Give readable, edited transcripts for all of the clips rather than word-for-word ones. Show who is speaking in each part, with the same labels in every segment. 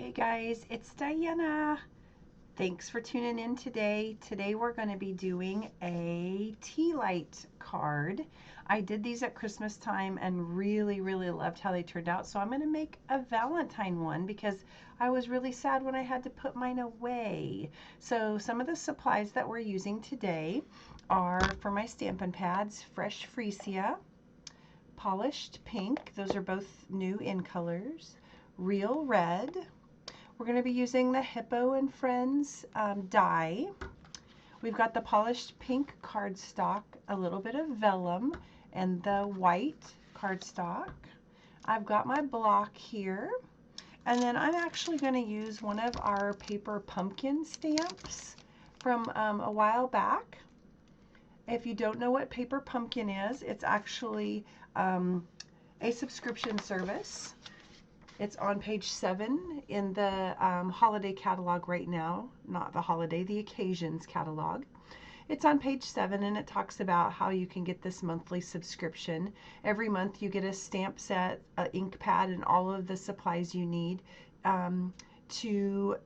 Speaker 1: Hey guys, it's Diana. Thanks for tuning in today. Today we're going to be doing a Tealight card. I did these at Christmas time and really loved how they turned out. So I'm going to make a Valentine one because I was really sad when I had to put mine away. So some of the supplies that we're using today are for my Stampin' Pads, Fresh Freesia, Polished Pink. Those are both new in colors. Real Red. We're going to be using the Hippo and Friends die. We've got the polished pink cardstock, a little bit of vellum, and the white cardstock. I've got my block here. And then I'm actually going to use one of our paper pumpkin stamps from a while back. If you don't know what paper pumpkin is, it's actually a subscription service. It's on page 7 in the holiday catalog right now. Not the holiday, the occasions catalog. It's on page 7 and it talks about how you can get this monthly subscription. Every month you get a stamp set, an ink pad, and all of the supplies you need to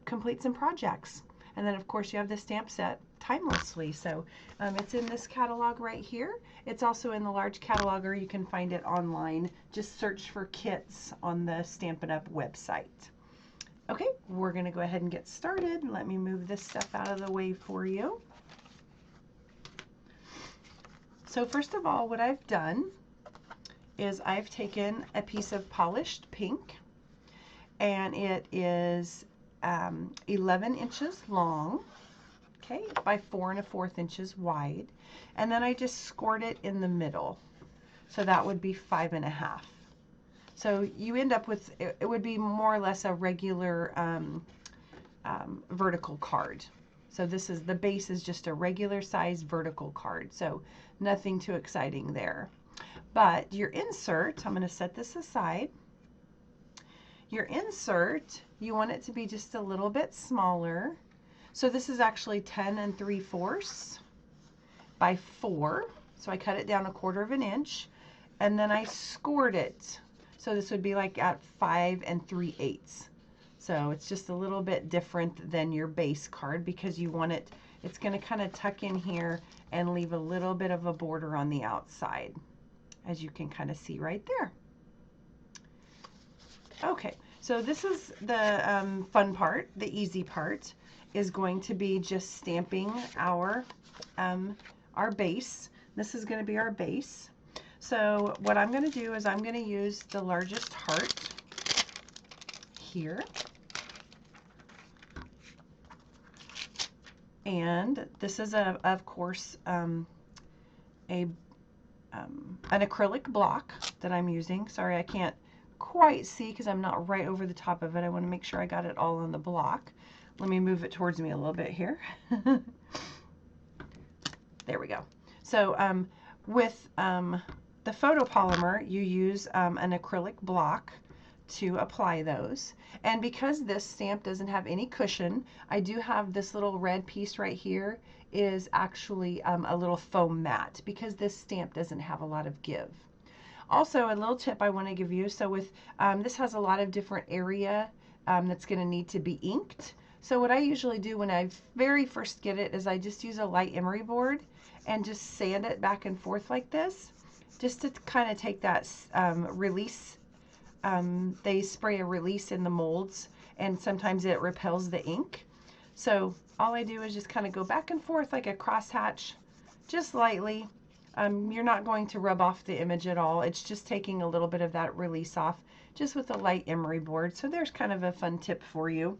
Speaker 1: complete some projects. And then of course you have the stamp set timelessly. So it's in this catalog right here. It's also in the large catalog, or you can find it online. Just search for kits on the Stampin' Up website. Okay, we're going to go ahead and get started. Let me move this stuff out of the way for you. So first of all, what I've done is I've taken a piece of polished pink, and it is 11 inches long, okay, by 4 1/4 inches wide, and then I just scored it in the middle, so that would be 5 1/2. So you end up with, it would be more or less a regular vertical card. So this is, the base is just a regular size vertical card, so nothing too exciting there. But your insert, I'm going to set this aside. Your insert, you want it to be just a little bit smaller. So this is actually 10 3/4 by 4. So I cut it down 1/4 inch, and then I scored it. So this would be like at 5 3/8. So it's just a little bit different than your base card because you want it, it's going to kind of tuck in here and leave a little bit of a border on the outside, as you can kind of see right there. Okay, so this is the fun part, the easy part is going to be just stamping our base. This is going to be our base. So what I'm going to do is I'm going to use the largest heart here. And this is of course an acrylic block that I'm using. Sorry, I can't quite see because I'm not right over the top of it. I want to make sure I got it all on the block. Let me move it towards me a little bit here. There we go. So with the photopolymer, you use an acrylic block to apply those. And because this stamp doesn't have any cushion, I do have this little red piece right here is actually a little foam mat because this stamp doesn't have a lot of give. Also, a little tip I want to give you, so with this has a lot of different area that's going to need to be inked. So what I usually do when I very first get it is I just use a light emery board and just sand it back and forth like this, just to kind of take that release. They spray a release in the molds, and sometimes it repels the ink. So all I do is just kind of go back and forth like a crosshatch, just lightly. You're not going to rub off the image at all. It's just taking a little bit of that release off just with a light emery board. So there's kind of a fun tip for you.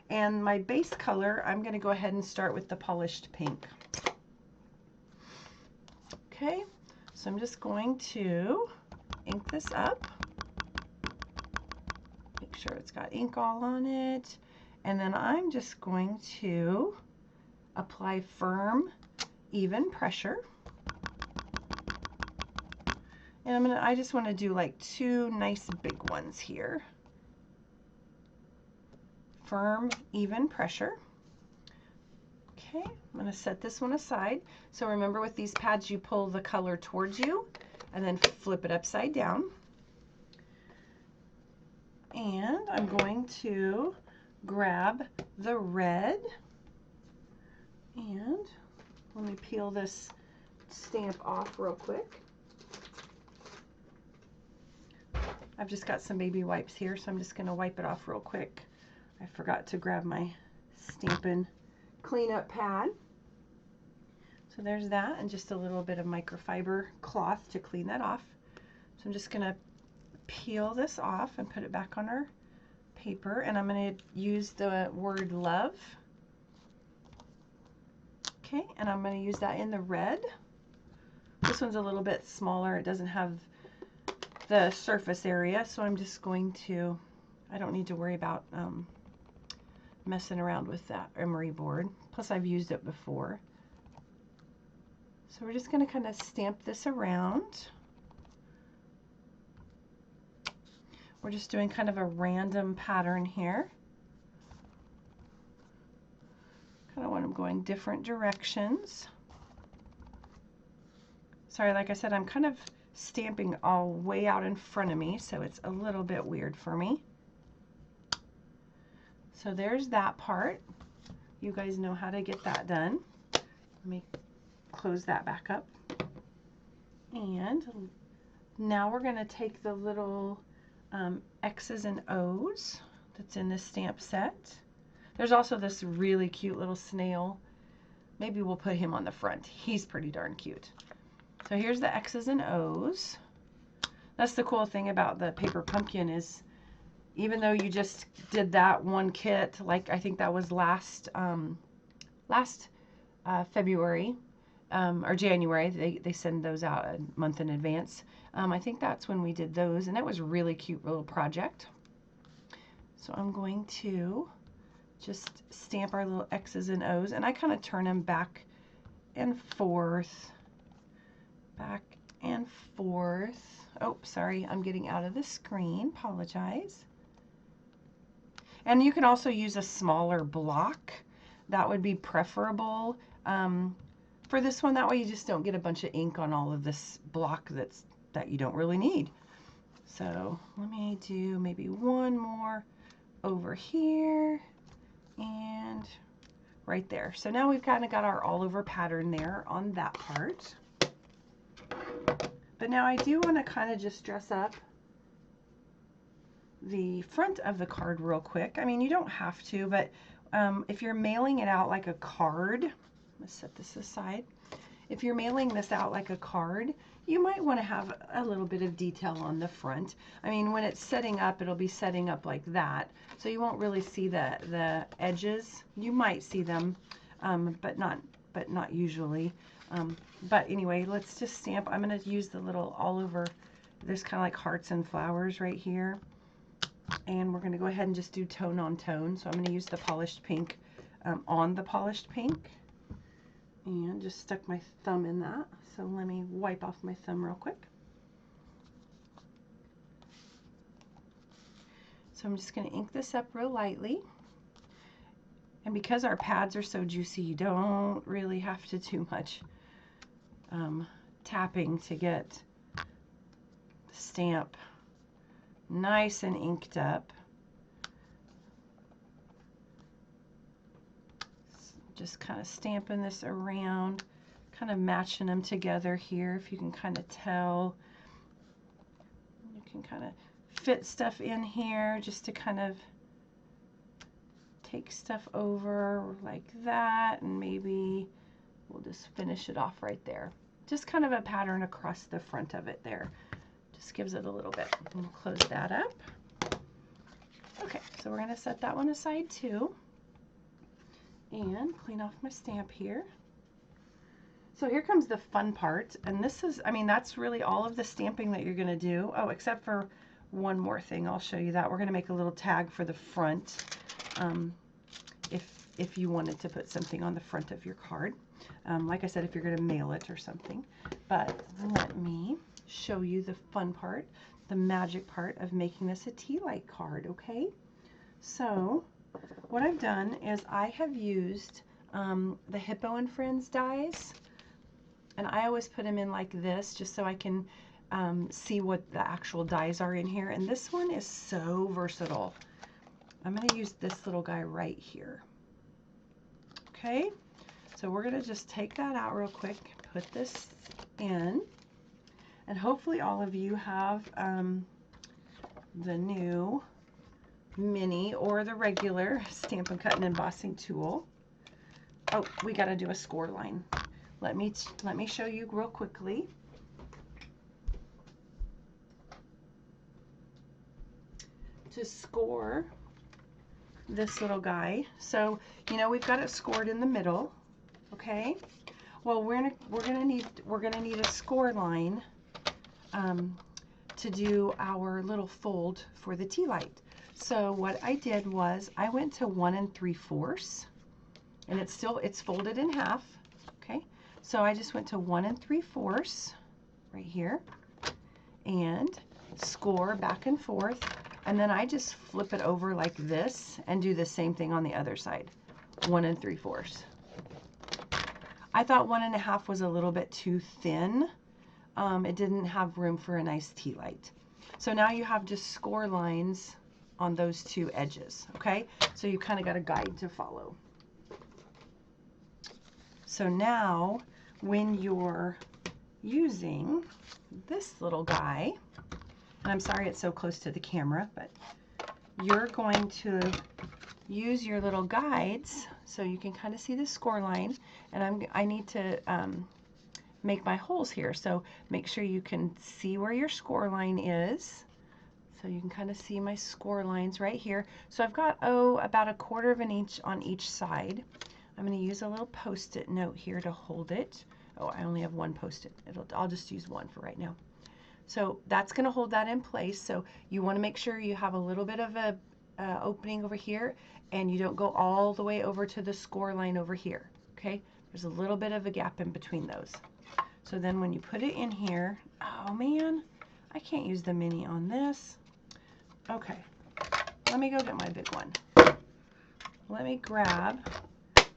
Speaker 1: And my base color, I'm going to go ahead and start with the polished pink. Okay, so I'm just going to ink this up. Make sure it's got ink all on it. And then I'm just going to apply firm, even pressure. And I just want to do like 2 nice big ones here. Firm, even pressure. Okay, I'm going to set this one aside. So remember, with these pads, you pull the color towards you and then flip it upside down. And I'm going to grab the red, and let me peel this stamp off real quick. I've just got some baby wipes here, so I'm just going to wipe it off real quick. I forgot to grab my Stampin' cleanup pad. So there's that, and just a little bit of microfiber cloth to clean that off. So I'm just going to peel this off and put it back on our paper, and I'm going to use the word love. Okay, and I'm going to use that in the red. This one's a little bit smaller. It doesn't have the surface area, so I'm just going to, I don't need to worry about messing around with that emery board. Plus I've used it before. So we're just going to kind of stamp this around. We're just doing kind of a random pattern here. Kind of want them going different directions. Sorry, like I said, I'm kind of stamping all way out in front of me, so it's a little bit weird for me. So there's that part. You guys know how to get that done. Let me close that back up. And now we're going to take the little X's and O's that's in this stamp set. There's also this really cute little snail. Maybe we'll put him on the front. He's pretty darn cute. So here's the X's and O's. That's the cool thing about the paper pumpkin is, even though you just did that one kit, like I think that was last February or January, they send those out a month in advance. I think that's when we did those, and that was a really cute little project. So I'm going to just stamp our little X's and O's, and I kind of turn them back and forth. Back and forth. Oh, sorry, I'm getting out of the screen. Apologize. And you can also use a smaller block. That would be preferable for this one. That way you just don't get a bunch of ink on all of this block that you don't really need. So let me do maybe one more over here and right there. So now we've kind of got our all over pattern there on that part. But now I do want to kind of just dress up the front of the card real quick. I mean, you don't have to, but if you're mailing it out like a card, let's set this aside. If you're mailing this out like a card, you might want to have a little bit of detail on the front. I mean, when it's setting up, it'll be setting up like that. So you won't really see the edges. You might see them, but not usually. But anyway, let's just stamp. I'm going to use the little all over, there's kind of like hearts and flowers right here. And we're going to go ahead and just do tone on tone. So I'm going to use the polished pink on the polished pink. And just stuck my thumb in that. So let me wipe off my thumb real quick. So I'm just going to ink this up real lightly. And because our pads are so juicy, you don't really have to do much tapping to get the stamp nice and inked up. Just kind of stamping this around, kind of matching them together here, if you can kind of tell. You can kind of fit stuff in here just to kind of take stuff over like that, and maybe we'll just finish it off right there. Just kind of a pattern across the front of it there. Just gives it a little bit. And we'll close that up. Okay, so we're going to set that one aside too. And clean off my stamp here. So here comes the fun part. And this is, I mean, that's really all of the stamping that you're going to do. Oh, except for one more thing. I'll show you that. We're going to make a little tag for the front. If you wanted to put something on the front of your card. Like I said, if you're going to mail it or something. But let me show you the fun part, the magic part of making this a Tealight card, okay? So what I've done is I have used the Hippo and Friends dies, and I always put them in like this just so I can see what the actual dies are in here. And this one is so versatile. I'm going to use this little guy right here. Okay, so we're going to just take that out real quick, put this in, and hopefully all of you have the new mini or the regular Stampin' Cut and Embossing tool. Oh, we got to do a score line. Let me show you real quickly. To score this little guy, so you know we've got it scored in the middle. Okay, well we're gonna need a score line to do our little fold for the Tealight. So what I did was I went to 1 3/4, and it's folded in half. Okay, so I just went to 1 3/4 right here and score back and forth. And then I just flip it over like this and do the same thing on the other side. 1 3/4. I thought 1 1/2 was a little bit too thin. It didn't have room for a nice Tealight. So now you have just score lines on those two edges, okay? So you kind of got a guide to follow. So now when you're using this little guy, and I'm sorry it's so close to the camera, but you're going to use your little guides so you can kind of see the score line. And I need to make my holes here, so make sure you can see where your score line is. So you can kind of see my score lines right here. So I've got, about 1/4 of an inch on each side. I'm going to use a little post-it note here to hold it. Oh, I only have one post-it. I'll just use one for right now. So that's going to hold that in place. So you want to make sure you have a little bit of a opening over here, and you don't go all the way over to the score line over here. Okay, there's a little bit of a gap in between those. So then when you put it in here, oh man, I can't use the mini on this. Okay, let me go get my big one. Let me grab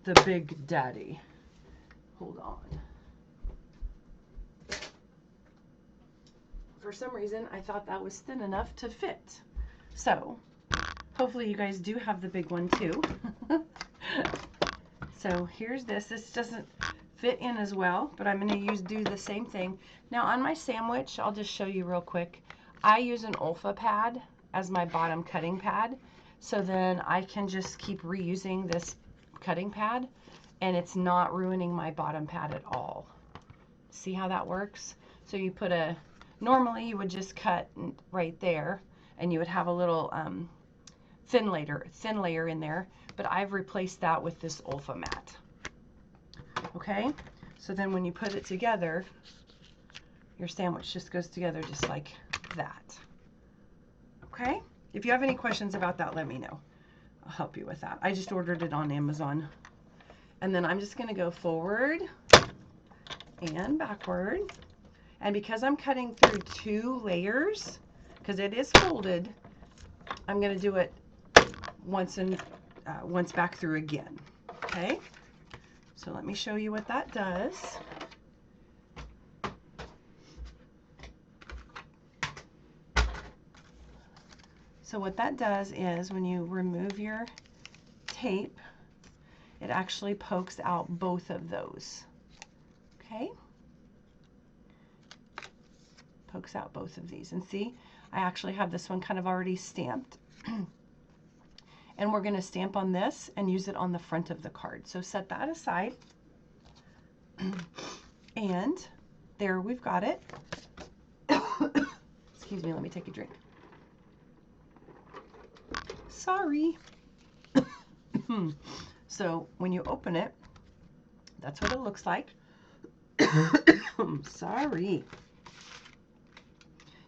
Speaker 1: the Big Daddy. Hold on. For some reason, I thought that was thin enough to fit. So, hopefully you guys do have the big one too. So here's this. This doesn't fit in as well, but I'm going to do the same thing. Now on my sandwich, I'll just show you real quick. I use an Olfa pad as my bottom cutting pad. So then I can just keep reusing this cutting pad, and it's not ruining my bottom pad at all. See how that works? So you put normally you would just cut right there, and you would have a little thin layer in there, but I've replaced that with this Olfa mat. Okay, so then when you put it together, your sandwich just goes together just like that. Okay, if you have any questions about that, let me know. I'll help you with that. I just ordered it on Amazon. And then I'm just going to go forward and backward. And because I'm cutting through 2 layers, because it is folded, I'm going to do it once back through again. Okay, so let me show you what that does. So what that does is when you remove your tape, it actually pokes out both of those. Okay? Pokes out both of these. And see, I actually have this one kind of already stamped. And we're going to stamp on this and use it on the front of the card. So set that aside. And there we've got it. Excuse me, let me take a drink. Sorry. So when you open it, that's what it looks like. Sorry.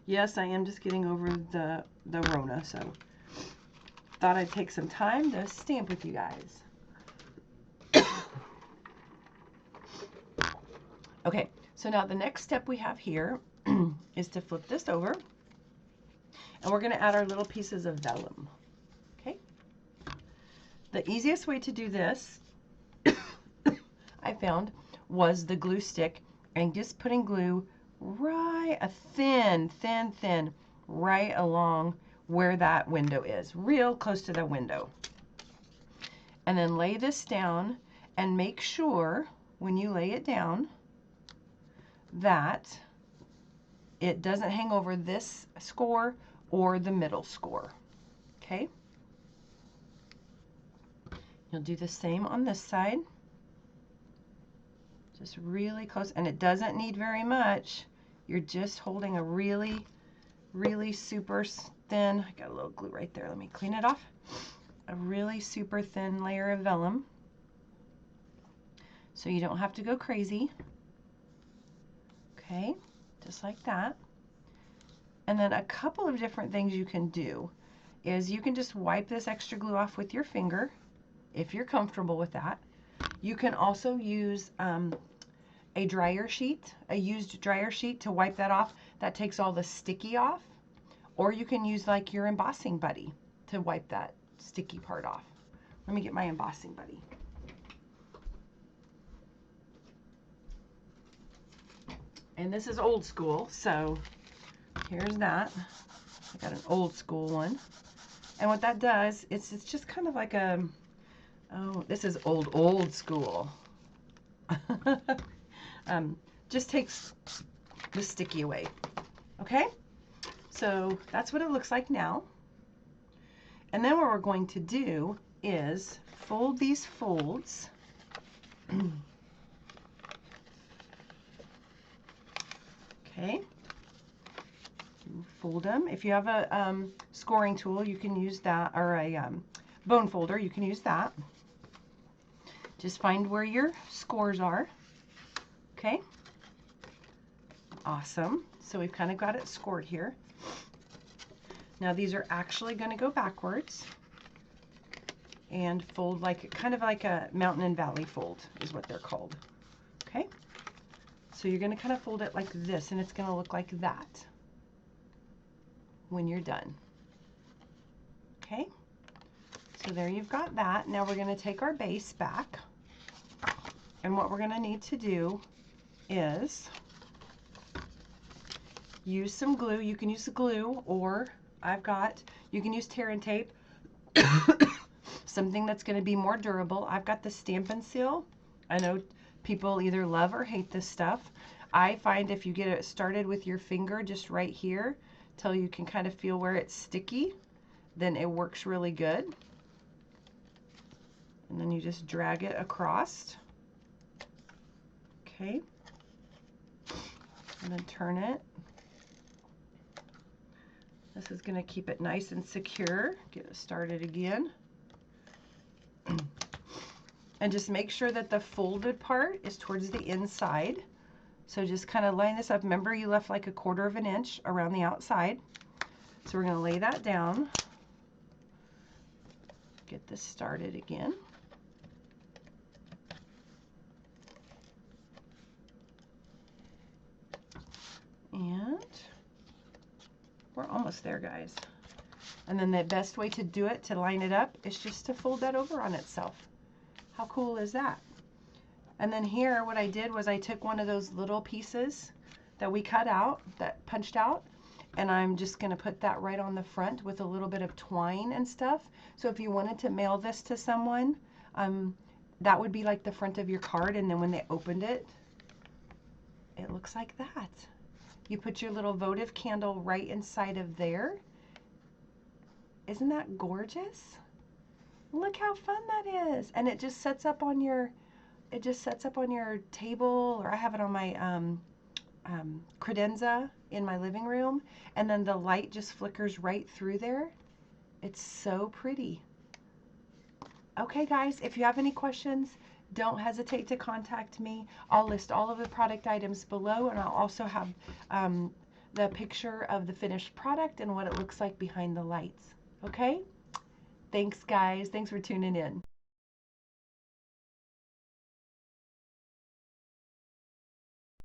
Speaker 1: Yes, I am just getting over the Rona, so thought I'd take some time to stamp with you guys. Okay, so now the next step we have here is to flip this over, and we're going to add our little pieces of vellum. Okay, the easiest way to do this I found was the glue stick, and just putting glue right, a thin, right along where that window is, real close to the window. And then lay this down and make sure when you lay it down that it doesn't hang over this score or the middle score, okay? You'll do the same on this side. Just really close, and it doesn't need very much. You're just holding a really, really super thin, I got a little glue right there, let me clean it off. A really super thin layer of vellum. So you don't have to go crazy. Okay, just like that. And then a couple of different things you can do is you can just wipe this extra glue off with your finger, if you're comfortable with that. You can also use a dryer sheet, a used dryer sheet to wipe that off. That takes all the sticky off. Or you can use like your embossing buddy to wipe that sticky part off. Let me get my embossing buddy. And this is old school, so here's that. I got an old school one. And what that does, it's just kind of like a, oh, this is old school. Just takes the sticky away. Okay? So that's what it looks like now. And then what we're going to do is fold these folds. Okay. Fold them. If you have a scoring tool, you can use that, or a bone folder, you can use that. Just find where your scores are. Okay. Awesome. So we've kind of got it scored here. Now these are actually going to go backwards and fold like kind of like a mountain and valley fold is what they're called. Okay. So you're going to kind of fold it like this, and it's going to look like that when you're done. Okay. So there you've got that. Now we're going to take our base back, and what we're going to need to do is use some glue. You can use the glue, or you can use tear and tape, something that's going to be more durable. I've got the Stampin Seal. I know people either love or hate this stuff. I find if you get it started with your finger just right here till you can kind of feel where it's sticky, then it works really good. And then you just drag it across. Okay. And then turn it. This is going to keep it nice and secure. Get it started again. And just make sure that the folded part is towards the inside. So just kind of line this up. Remember, you left like 1/4 of an inch around the outside. So we're going to lay that down. Get this started again. And we're almost there, guys. And then the best way to do it, to line it up, is just to fold that over on itself. How cool is that? And then here, what I did was I took one of those little pieces that we cut out, that punched out, and I'm just going to put that right on the front with a little bit of twine and stuff. So if you wanted to mail this to someone, that would be like the front of your card, and then when they opened it, it looks like that. You put your little votive candle right inside of there. Isn't that gorgeous? Look how fun that is. And it just sets up on your, table, or I have it on my credenza in my living room, and then the light just flickers right through there. It's so pretty. Okay guys, if you have any questions, don't hesitate to contact me. I'll list all of the product items below, and I'll also have the picture of the finished product and what it looks like behind the lights. Okay? Thanks guys. Thanks for tuning in.